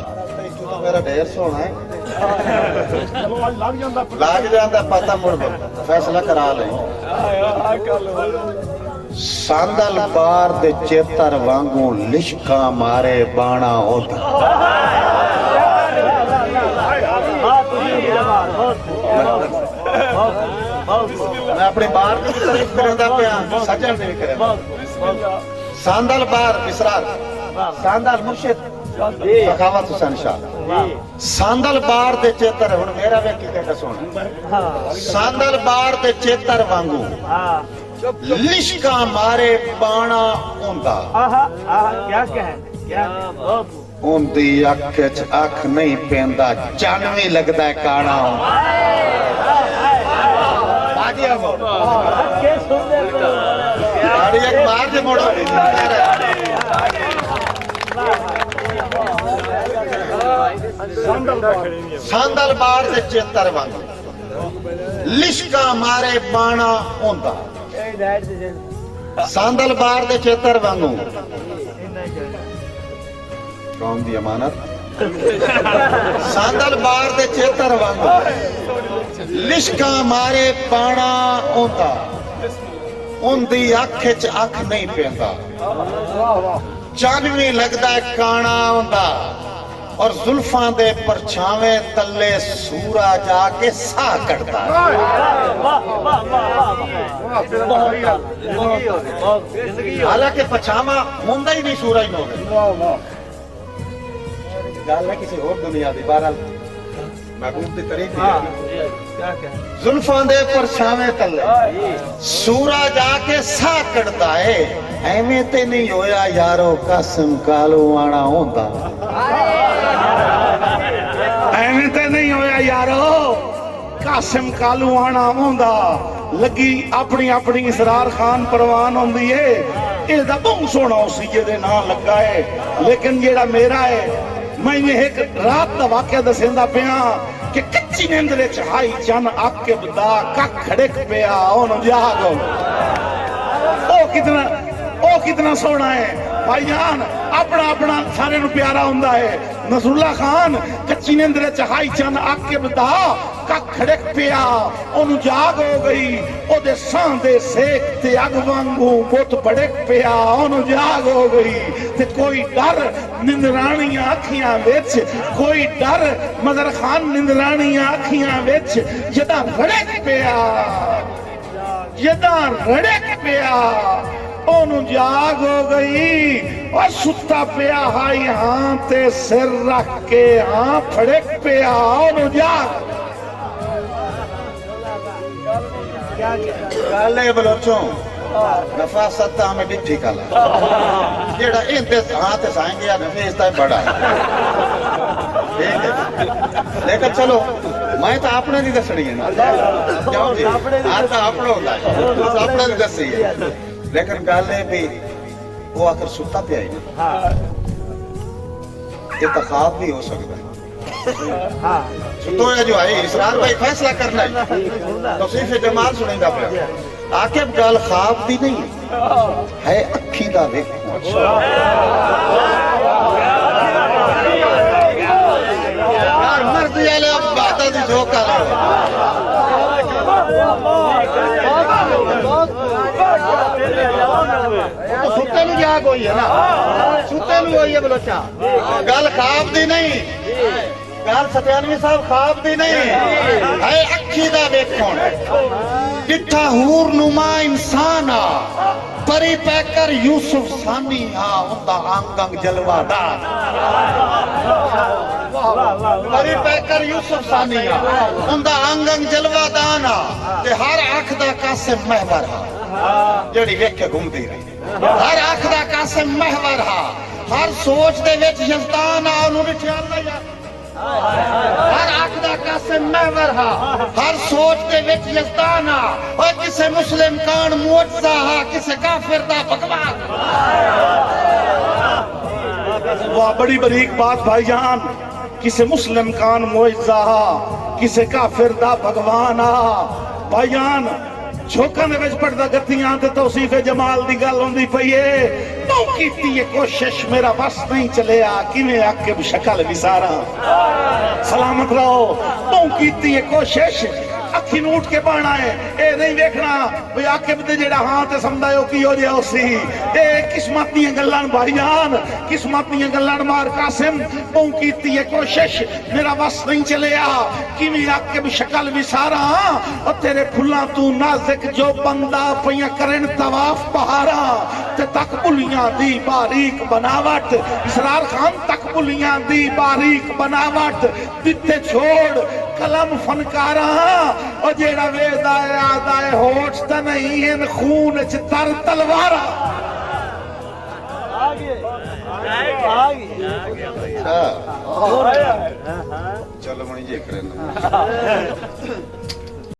तो मेरा ढेर सोना है लाग जाता पता मुड़ फैसला करा ले सांदल बार दे चेतर वांगू लिशका मारे बाणा होता मैं अपनी बार की तारीफ करदा पिया सजन नहीं करे सांदल बार इसरार सांदल मुर्शिद सखावत हुसैन शाह सांदल बार दे चेतर हुन मेरा वे की कहता सुन सांदल बार दे चेतर वांगू लिशका मारे बाणा होंदा क्या कहे उनदी अख च अख नहीं पेंदा जानवी लगदा है काना एक मार दे मोड़ो सांदल बार से चेतर वांगू लिशका मारे बाणा होंदा सांदल बार दे चेतर वांगू कौम दी अमानत सांदल बार दे चेतर वांगू लिशका मारे बाणा होंदा उनदी अख च अख नहीं पेंदा चानवी लगदा है काना होंदा और जुल्फां दे परछावे तले सूरा जाके सा कटदा हालांकि पछावा होंदा ही नहीं सूरा ही होगा गल है किसी और दुनिया दी बहरहाल महबूब दी तरीके जुल्फां दे परछावे तले सूरा जाके सा कटदा है एवें ते नहीं होया यारो कसम कालू आना होंदा एवें ते नहीं होया यारो कासिम कालू आना होंदा लगी अपनी अपनी इसरार खान परवान होंदी है एदा बहुत सोहना उसी जेदे नाम लगा है लेकिन जेड़ा मेरा है मैं एक रात का वाकया दसेंदा पिया कि कच्ची नींद विच हाई चन आके बदा कख खड़क पिया ओन जाग ओ कितना सोहना है भाईजान अपना अपना सारे नु प्यारा हुंदा है नसरुल्ला खान कच्ची नींद विच हाई चन आके बदा कख खड़क पिया ओन जाग हो गई ओदे सां दे सेक ते अग वांगू बुत भड़क पिया ओन जाग हो गई ते कोई डर निंदरानियां अखियां विच कोई डर मगर खान निंदरानियां अखियां विच जदा रड़क पिया जदा रड़क पिया ओनू जाग हो गई और सुता पिया हाई हां ते सिर रख के हां फड़क पिया ओनू जाग गाले बलोचो नफासत हमें डिठी कला जेड़ा इनते हाथ साएंगे या नफीस ता बड़ा ठीक है लेकिन चलो मैं तो अपने दी दसनी है ना क्यों जी आज तो अपना होता है तो अपना दी दसी है लेकिन गाले भी वो आकर सुता पिया है इंतखाब भी हो सकता है तो ये जो है इसरार भाई फैसला करना है तो सिर्फ जमाल सुनेगा पिया आके गल ख्वाब दी नहीं है अखी दा देखो यार मर्द वाले अब बात दी जो कर तो सुते नु जाग होई है ना सुते नु होई है बलोचा गल ख्वाब दी नहीं गल सत्यानवी साहब ख्वाब दी नहीं है अखी दा देखो डिठा हूर नुमा इंसान आ परी पैकर यूसुफ सानी आ उनदा अंग अंग जलवादार परी पैकर यूसुफ सानी आ उनदा अंग अंग जलवादान आ ते हर अख दा कासिम महवर हा जेड़ी वेख के घूमदी रही हर अख दा कासिम महवर हा हर सोच दे विच यजदान आ ओनू विच अल्लाह या हर अख दा कासिम महवर हा हर सोच दे विच यजदान आ और किसे मुस्लिम कान मुअज्जा हा किसे काफिर दा भगवान वाह बड़ी बरीक बात भाईजान किसे मुस्लिम कान मुअज्जा हा किसे काफिर दा भगवान आ भाईजान झोंकां दे विच पढ़दा गत्तियां ते तौसीफे जमाल दी गल होंदी पई है। तू कीती है कोशिश मेरा बस नहीं चलिया किवें आके शक्ल विसारा सलामत रहो। तू कीती है कोशिश अखी नूट के पाना है ए नहीं देखना भाई आकिब ते जेड़ा हां ते समझायो की हो जिहा सी ए किस्मत दी गल्लां भाईजान किस्मत दी गल्लां मार कासिम तू कीती है कोशिश मेरा बस नहीं चलिया किवें आकिब शक्ल विसारा ओ तेरे फुल्लां तू नाज़िक जो बंदा पईयां करन तवाफ बहारा ते तक भुलियां दी बारीक बनावट इसरार खान तक भुलियां दी बारीक बनावट दिते छोड़ कलम फनकारा और जेड़ा वेदा है आदा है होठ त नहीं है खून च तर तलवारा चलो मणि जे करे